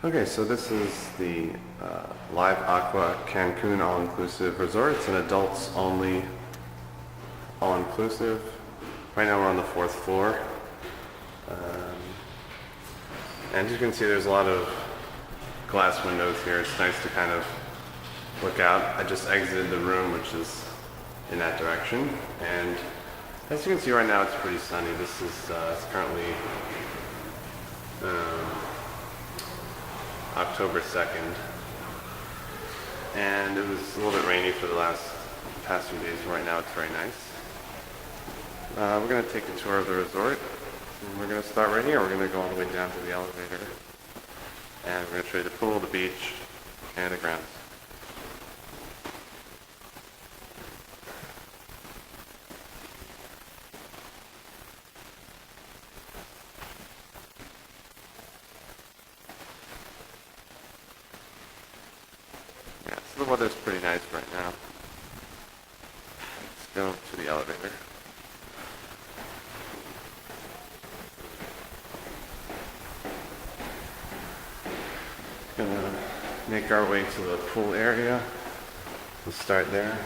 Okay, so this is the Live Aqua Cancun all-inclusive resort. It's an adults only all-inclusive. Right now we're on the 4th floor. And as you can see, there's a lot of glass windows here. It's nice to kind of look out. I just exited the room, which is in that direction. And as you can see right now, it's pretty sunny. This is it's currently October 2nd, and it was a little bit rainy for the past few days. Right now it's very nice. We're going to take a tour of the resort, and we're going to start right here. We're going to go all the way down to the elevator, and we're going to show you the pool, the beach, and the grounds. The weather's pretty nice right now. Let's go to the elevator. Gonna make our way to the pool area. We'll start there.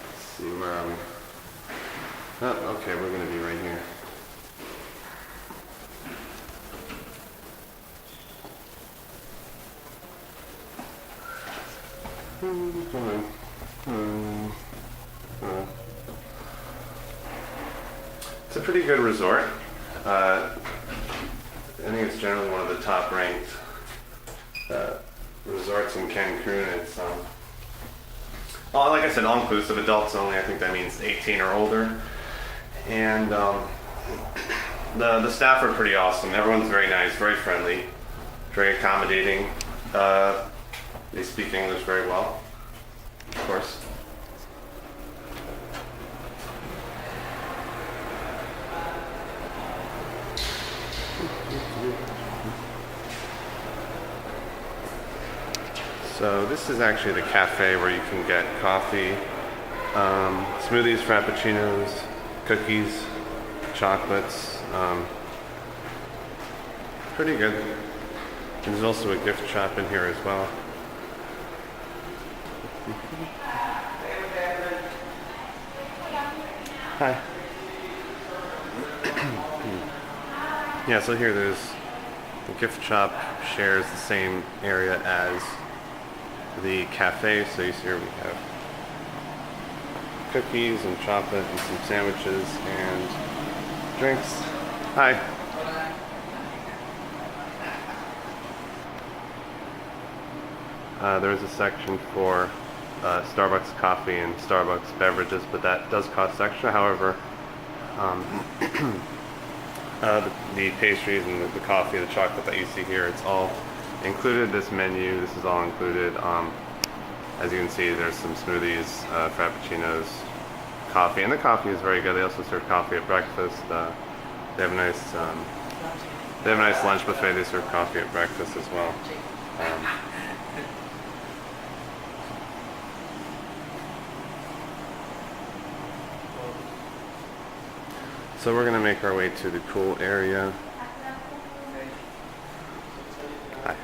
Let's see, where are we? Oh, okay, we're gonna be right here. It's a pretty good resort. I think it's generally one of the top ranked resorts in Cancun. It's well, like I said, all inclusive, adults only. I think that means 18 or older. And the staff are pretty awesome. Everyone's very nice, very friendly, very accommodating. They speak English very well, of course. So this is actually the cafe where you can get coffee, smoothies, frappuccinos, cookies, chocolates. Pretty good. And there's also a gift shop in here as well. Hi. Yeah, so here there's the gift shop shares the same area as the cafe. So you see here we have cookies and chocolate and some sandwiches and drinks. Hi. There's a section for Starbucks coffee and Starbucks beverages, but that does cost extra. However, the pastries and the coffee, the chocolate that you see here, it's all included. This menu, this is all included. As you can see, there's some smoothies, frappuccinos, coffee, and the coffee is very good. They also serve coffee at breakfast. They have a nice lunch buffet. They serve coffee at breakfast as well. So we're going to make our way to the pool area. Hi.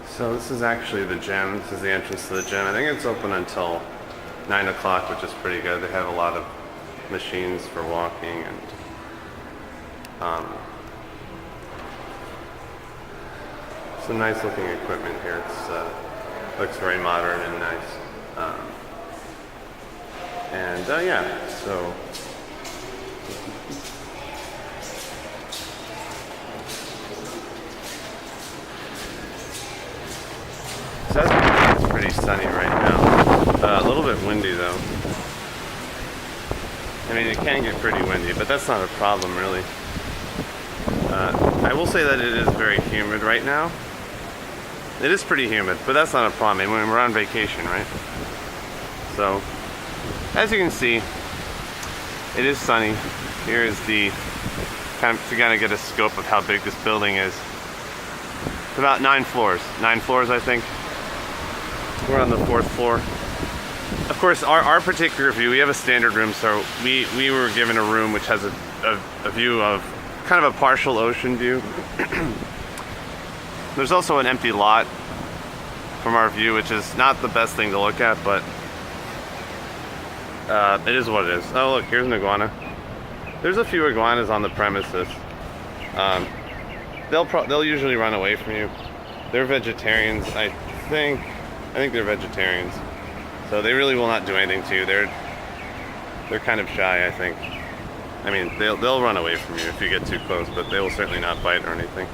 So this is actually the gym. This is the entrance to the gym. I think it's open until 9 o'clock, which is pretty good. They have a lot of machines for walking and some nice looking equipment here. It looks very modern and nice. Yeah, so it's pretty sunny right now. A little bit windy though. I mean, it can get pretty windy, but that's not a problem really. I will say that it is very humid right now. It is pretty humid, but that's not a problem. I mean, we're on vacation, right? So, as you can see, it is sunny. Here is the to kind of get a scope of how big this building is. It's about 9 floors. 9 floors, I think. We're on the 4th floor. Of course, our particular view, we have a standard room, so we were given a room which has a view of kind of a partial ocean view. There's also an empty lot from our view, which is not the best thing to look at, but it is what it is. Oh look, here's an iguana. There's a few iguanas on the premises. They'll usually run away from you. They're vegetarians, I think they're vegetarians. So they really will not do anything to you. They're kind of shy, I think. I mean, they'll run away from you if you get too close, but they will certainly not bite or anything.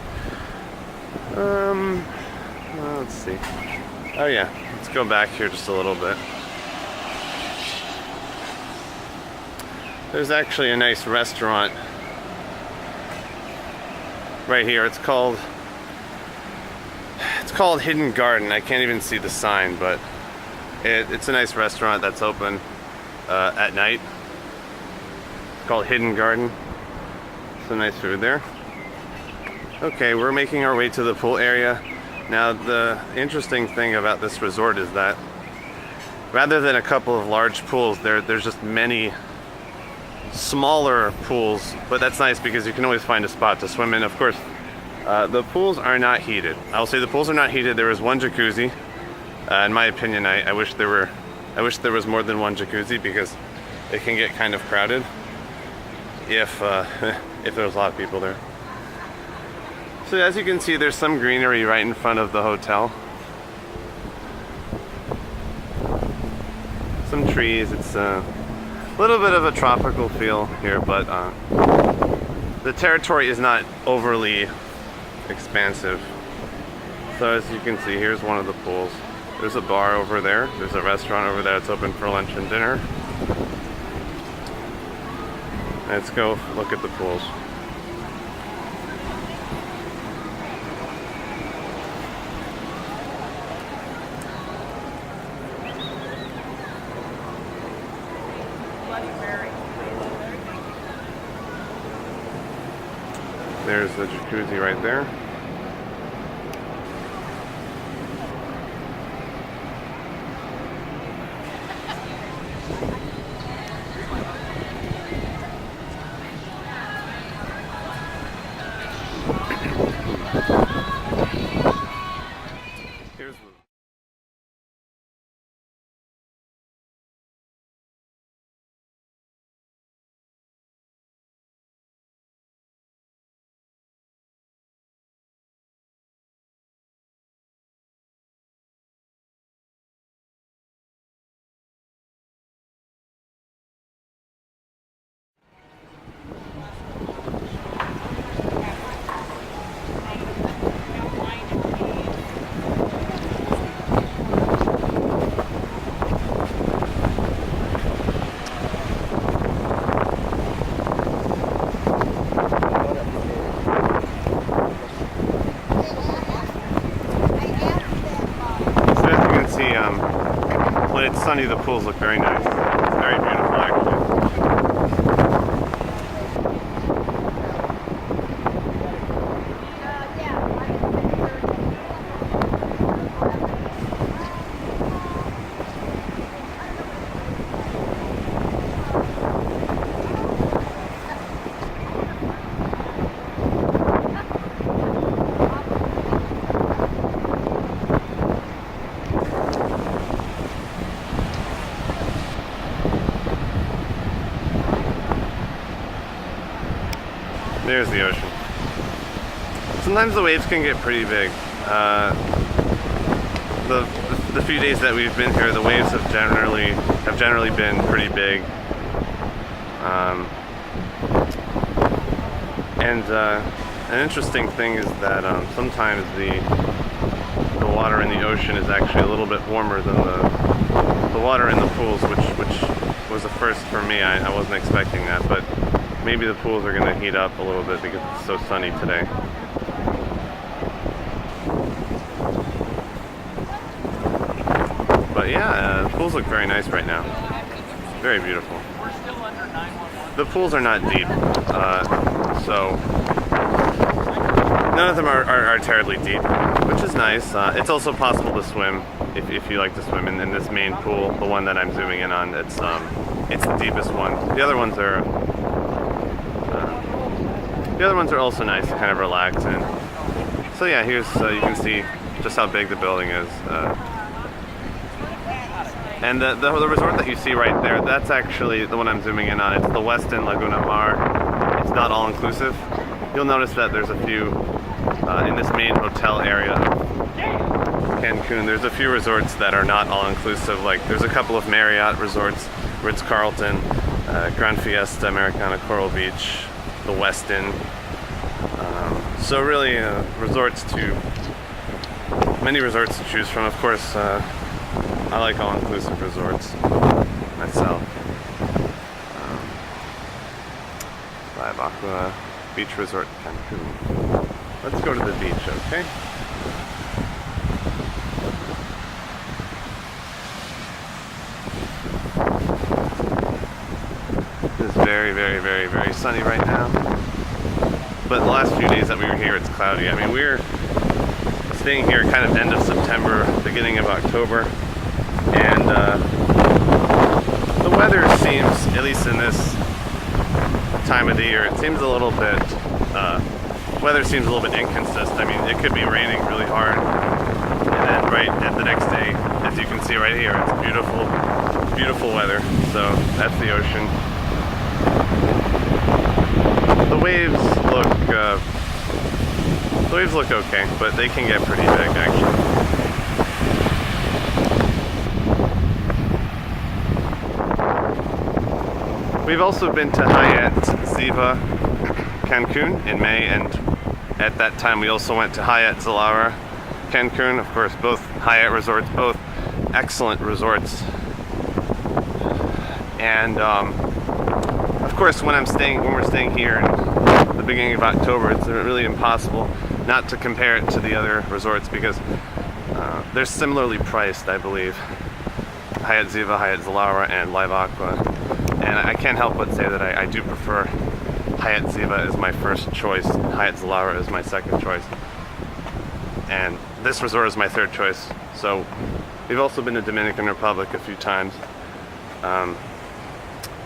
Let's see. Oh yeah, let's go back here just a little bit. There's actually a nice restaurant right here. It's called Hidden Garden. I can't even see the sign, but it's a nice restaurant that's open at night. It's called Hidden Garden. Some nice food there. Okay, we're making our way to the pool area. Now, the interesting thing about this resort is that rather than a couple of large pools, there's just many smaller pools, but that's nice because you can always find a spot to swim in. Of course, the pools are not heated. I'll say the pools are not heated. There is one jacuzzi. In my opinion, I wish there was more than one jacuzzi because it can get kind of crowded if there's a lot of people there. So as you can see, there's some greenery right in front of the hotel. Some trees. It's a little bit of a tropical feel here, but the territory is not overly expansive. So as you can see, here's one of the pools. There's a bar over there. There's a restaurant over there that's open for lunch and dinner. Let's go look at the pools. There's the jacuzzi right there. When it's sunny, the pools look very nice. It's very beautiful, actually. There's the ocean. Sometimes the waves can get pretty big. The few days that we've been here, the waves have generally been pretty big. And an interesting thing is that sometimes the water in the ocean is actually a little bit warmer than the water in the pools, which was a first for me. I wasn't expecting that, but maybe the pools are going to heat up a little bit because it's so sunny today. But yeah, the pools look very nice right now. Very beautiful. We're still under 911. The pools are not deep, so none of them are terribly deep, which is nice. It's also possible to swim if you like to swim in this main pool, the one that I'm zooming in on, it's the deepest one. The other ones are also nice, kind of relax in. So yeah, here's you can see just how big the building is. And the resort that you see right there, that's actually the one I'm zooming in on. It's the Westin Laguna Mar. It's not all inclusive. You'll notice that there's a few in this main hotel area of Cancun. There's a few resorts that are not all inclusive. Like there's a couple of Marriott resorts, Ritz-Carlton, Grand Fiesta, Americana, Coral Beach, the Westin. So really, many resorts to choose from. Of course, I like all-inclusive resorts myself. Aqua Beach Resort Cancun. Let's go to the beach, okay? It's very, very, very, very sunny right now. But the last few days that we were here, it's cloudy. I mean, we're staying here kind of end of September, beginning of October. And the weather seems, at least in this time of the year, it seems a little bit, weather seems a little bit inconsistent. I mean, it could be raining really hard, and then right at the next day, as you can see right here, it's beautiful, beautiful weather. So that's the ocean. The waves look okay, but they can get pretty big actually. We've also been to Hyatt Ziva Cancun in May, and at that time we also went to Hyatt Zilara Cancun. Of course, both Hyatt resorts, both excellent resorts. And of course, when we're staying here in the beginning of October, it's really impossible not to compare it to the other resorts because they're similarly priced, I believe. Hyatt Ziva, Hyatt Zilara, and Live Aqua. And I can't help but say that I do prefer Hyatt Ziva as my first choice, Hyatt Zilara is my second choice, and this resort is my third choice. So we've also been to Dominican Republic a few times.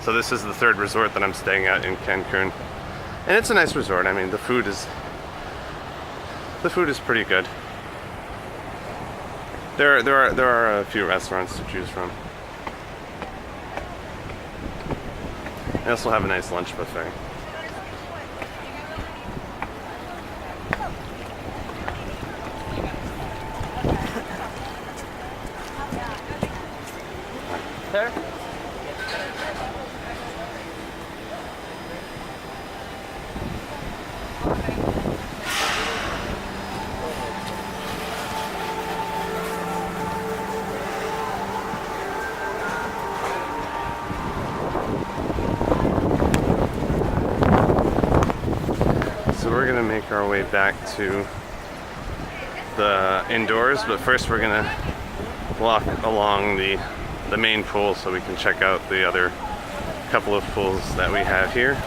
So this is the third resort that I'm staying at in Cancun, and it's a nice resort. I mean, the food is pretty good. There are a few restaurants to choose from. They also have a nice lunch buffet. Sir? We're gonna make our way back to the indoors, but first we're gonna walk along the main pool so we can check out the other couple of pools that we have here.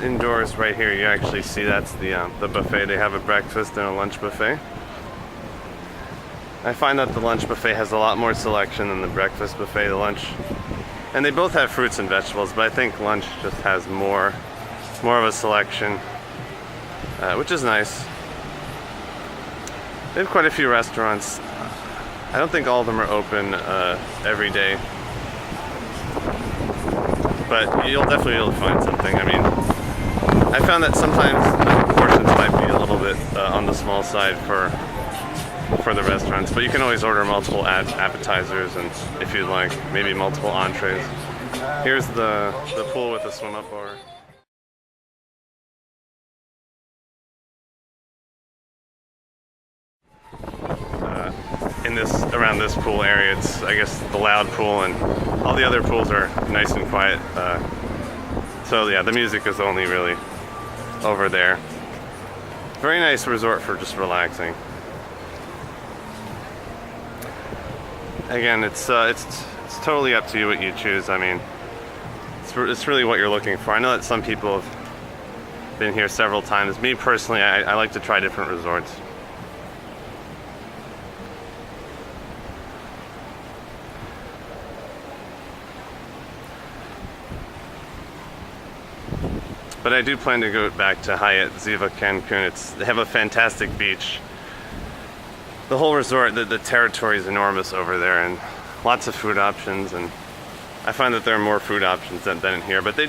Indoors right here, you actually see that's the buffet. They have a breakfast and a lunch buffet. I find that the lunch buffet has a lot more selection than the breakfast buffet. The lunch, and they both have fruits and vegetables, but I think lunch just has more more of a selection, which is nice. They have quite a few restaurants. I don't think all of them are open every day, but you'll definitely be able to find something. I mean, I found that sometimes the portions might be a little bit on the small side for the restaurants, but you can always order multiple appetizers and, if you'd like, maybe multiple entrees. Here's the pool with the swim-up bar. Around this pool area, it's, I guess, the loud pool, and all the other pools are nice and quiet. So yeah, the music is only really over there. Very nice resort for just relaxing. Again, it's totally up to you what you choose. I mean, it's really what you're looking for. I know that some people have been here several times. Me personally, I like to try different resorts. But I do plan to go back to Hyatt Zilara Cancun. They have a fantastic beach. The whole resort, the territory is enormous over there, and lots of food options. And I find that there are more food options than in here. But there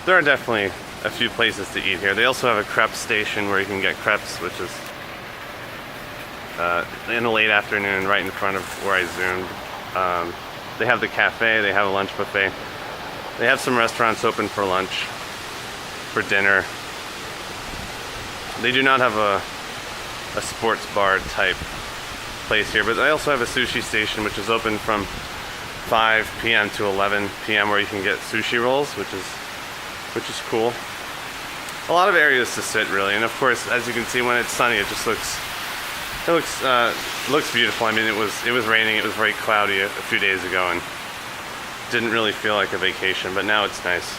are definitely a few places to eat here. They also have a crepe station where you can get crepes, which is in the late afternoon, right in front of where I zoomed. They have the cafe. They have a lunch buffet. They have some restaurants open for lunch, for dinner. They do not have a sports bar type place here, but they also have a sushi station which is open from 5 p.m. to 11 p.m. where you can get sushi rolls, which is cool. A lot of areas to sit, really, and of course, as you can see, when it's sunny, it just looks beautiful. I mean, it was raining. It was very cloudy a few days ago, and didn't really feel like a vacation, but now it's nice.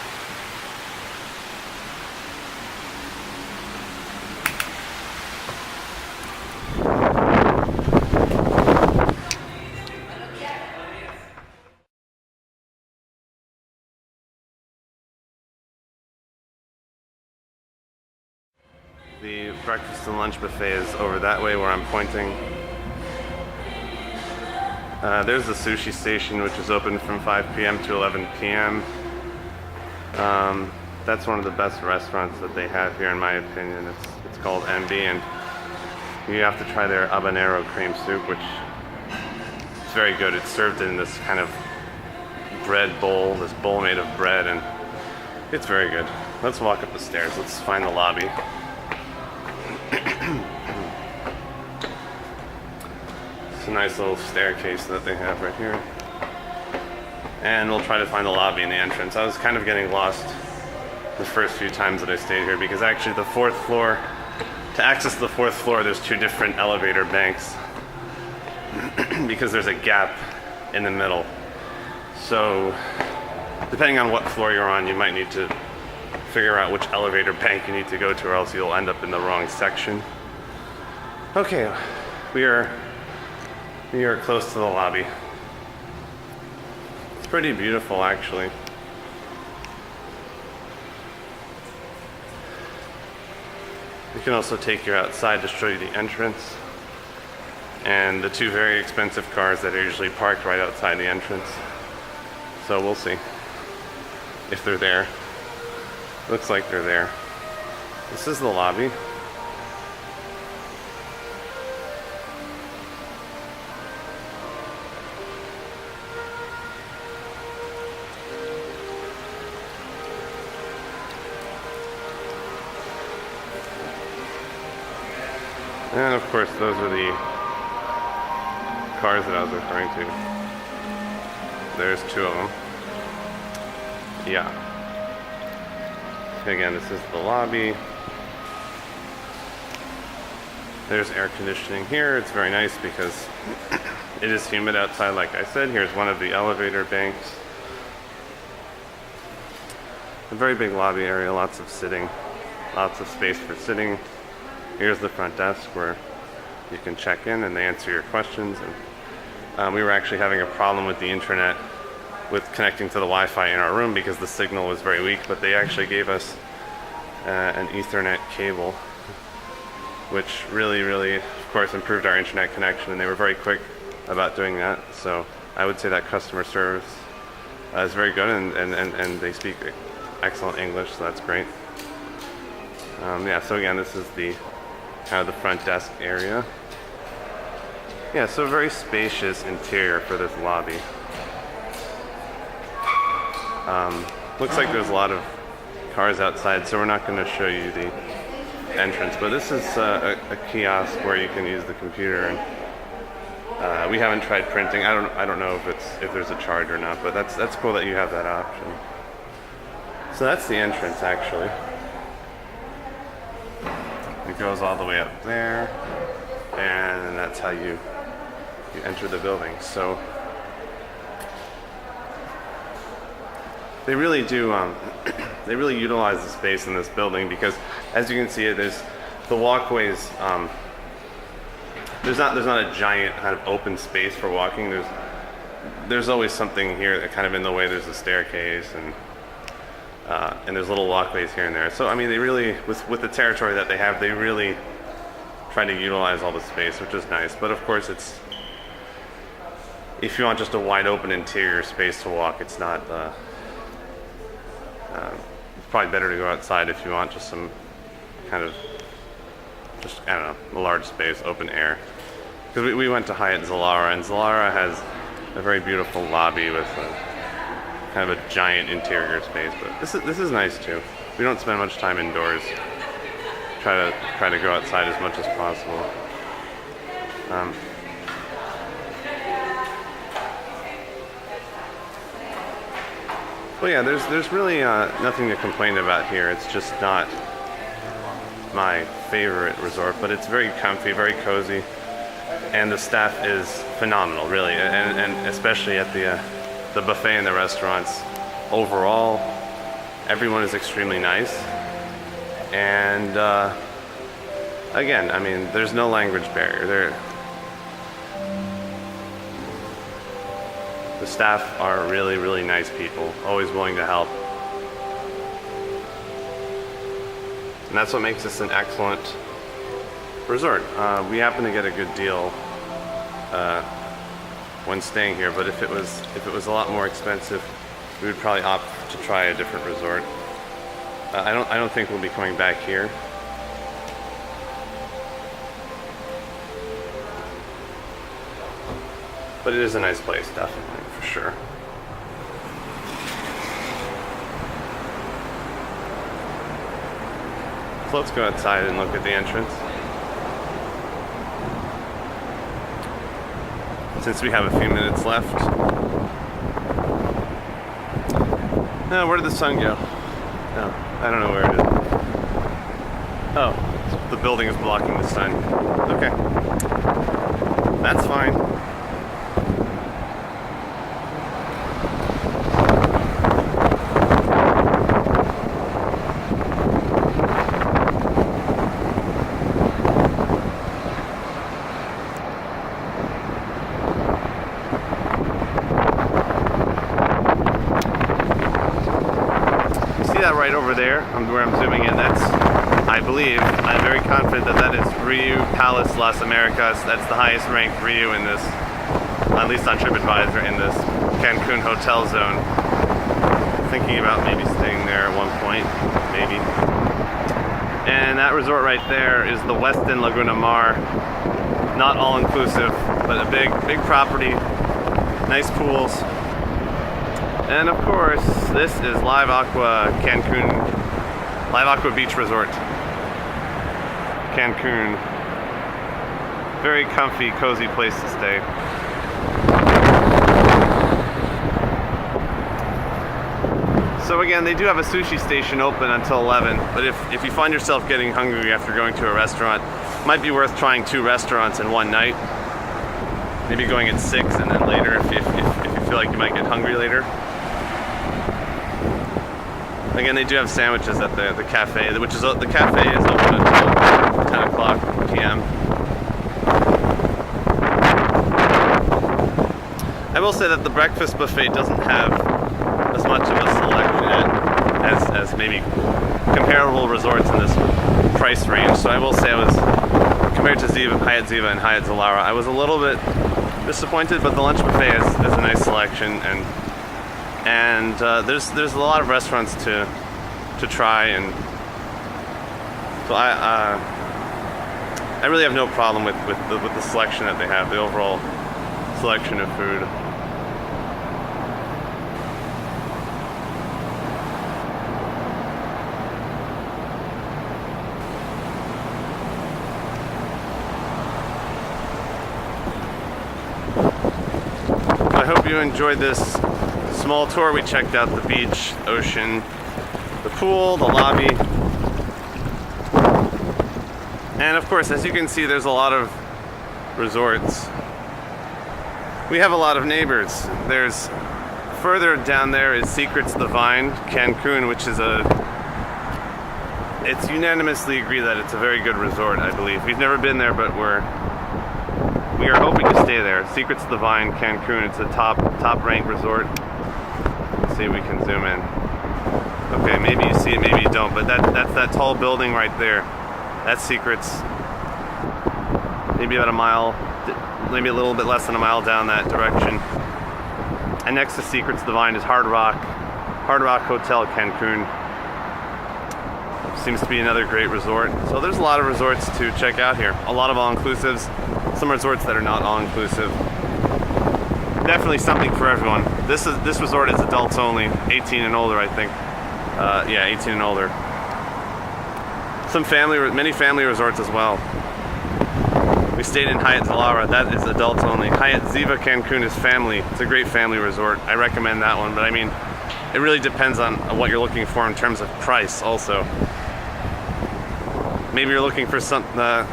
The breakfast and lunch buffet is over that way where I'm pointing. There's the sushi station, which is open from 5 p.m. to 11 p.m. That's one of the best restaurants that they have here, in my opinion. It's called MB, and you have to try their habanero cream soup, which is very good. It's served in this kind of bread bowl, this bowl made of bread, and it's very good. Let's walk up the stairs. Let's find the lobby. It's a nice little staircase that they have right here. And we'll try to find the lobby and the entrance. I was kind of getting lost the first few times that I stayed here, because actually the fourth floor, to access the fourth floor, there's two different elevator banks because there's a gap in the middle. So depending on what floor you're on, you might need to figure out which elevator bank you need to go to, or else you'll end up in the wrong section. Okay, we are close to the lobby. It's pretty beautiful, actually. We can also take you outside to show you the entrance and the two very expensive cars that are usually parked right outside the entrance. So we'll see if they're there. Looks like they're there. This is the lobby. And of course, those are the cars that I was referring to. There's two of them. Yeah. Again, this is the lobby. There's air conditioning here. It's very nice because it is humid outside, like I said. Here's one of the elevator banks. A very big lobby area, lots of sitting, lots of space for sitting. Here's the front desk where you can check in and they answer your questions. And we were actually having a problem with the internet with connecting to the Wi-Fi in our room because the signal was very weak, but they actually gave us an Ethernet cable, which really, of course, improved our internet connection, and they were very quick about doing that. So I would say that customer service is very good, and they speak excellent English, so that's great. Yeah, so again, this is the kind of the front desk area. Yeah, so very spacious interior for this lobby. Looks like there's a lot of cars outside, so we're not going to show you the entrance, but this is a kiosk where you can use the computer, and we haven't tried printing. I don't know if there's a charge or not, but that's cool that you have that option. So that's the entrance actually. It goes all the way up there, and that's how you enter the building. So they really do they really utilize the space in this building, because as you can see, there's the walkways. There's not a giant kind of open space for walking. There's always something here that kind of in the way. There's a staircase, and there's little walkways here and there. So I mean, they really, with the territory that they have, they really try to utilize all the space, which is nice. But of course, if you want just a wide open interior space to walk, it's not. It's probably better to go outside if you want just some kind of, just, I don't know, a large space, open air. Because we went to Hyatt Zilara, and Zilara has a very beautiful lobby with kind of a giant interior space. But this is nice too. We don't spend much time indoors. Try to go outside as much as possible. Well, yeah, there's really nothing to complain about here. It's just not my favorite resort, but it's very comfy, very cozy, and the staff is phenomenal, really, and especially at the buffet and the restaurants. Overall, everyone is extremely nice, and again, I mean, there's no language barrier. The staff are really nice people, always willing to help. And that's what makes this an excellent resort. We happen to get a good deal when staying here, but if it was a lot more expensive, we would probably opt to try a different resort. I don't think we'll be coming back here. But it is a nice place, definitely, for sure. So let's go outside and look at the entrance. Since we have a few minutes left. No, where did the sun go? No, I don't know where it is. Oh, the building is blocking the sun. Okay. That's fine. Right over there, where I'm zooming in, that's, I believe, I'm very confident that is Riu Palace Las Americas. That's the highest ranked Riu in this, at least on TripAdvisor, in this Cancun hotel zone. Thinking about maybe staying there at one point, maybe. And that resort right there is the Westin Laguna Mar. Not all inclusive, but a big property, nice pools. And of course, this is Live Aqua Beach Resort Cancun. Very comfy, cozy place to stay. So again, they do have a sushi station open until 11, but if you find yourself getting hungry after going to a restaurant, it might be worth trying 2 restaurants in one night. Maybe going at 6 and then later if you feel like you might get hungry later. Again, they do have sandwiches at the cafe, which is the cafe is open until 10 o'clock p.m. I will say that the breakfast buffet doesn't have as much of a selection as maybe comparable resorts in this price range. So I will say I was, compared to Hyatt Ziva and Hyatt Zilara, I was a little bit disappointed, but the lunch buffet is a nice selection, and there's a lot of restaurants to try, and so I really have no problem with the selection that they have, the overall selection of food. I hope you enjoyed this small tour. We checked out the beach, ocean, the pool, the lobby. And of course, as you can see, there's a lot of resorts. We have a lot of neighbors. There's further down there is Secrets the Vine, Cancun, which is it's unanimously agreed that it's a very good resort, I believe. We've never been there, but we are hoping to stay there. Secrets the Vine, Cancun. It's a top ranked resort. Let's see if we can zoom in. Okay, maybe you see it, maybe you don't, but that's that tall building right there. That's Secrets. Maybe about a mile, maybe a little bit less than a mile down that direction. And next to Secrets the Vine is Hard Rock Hotel Cancun. Seems to be another great resort. So there's a lot of resorts to check out here. A lot of all-inclusives, some resorts that are not all-inclusive. Definitely something for everyone. This resort is adults only, 18 and older, I think. Yeah, 18 and older. Many family resorts as well. We stayed in Hyatt Zilara. That is adults only. Hyatt Ziva Cancun is family. It's a great family resort. I recommend that one. But I mean, it really depends on what you're looking for in terms of price also. Maybe you're looking for something that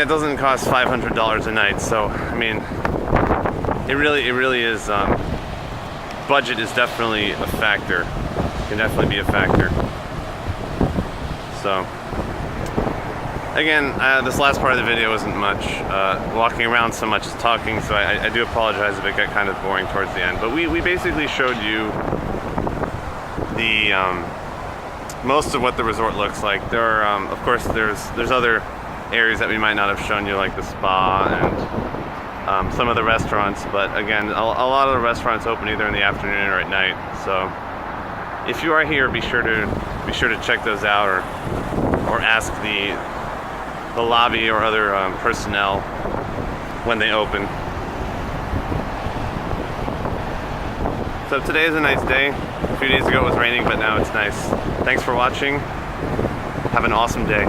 doesn't cost $500 a night. So I mean, it really is. Budget is definitely a factor. It can definitely be a factor. So again, this last part of the video wasn't much walking around so much as talking, so I do apologize if it got kind of boring towards the end. But we basically showed you the most of what the resort looks like. There are, of course, there's other areas that we might not have shown you, like the spa and some of the restaurants. But again, a lot of the restaurants open either in the afternoon or at night. So if you are here, be sure to check those out, or ask the lobby or other personnel when they open. So today is a nice day. A few days ago it was raining, but now it's nice. Thanks for watching. Have an awesome day.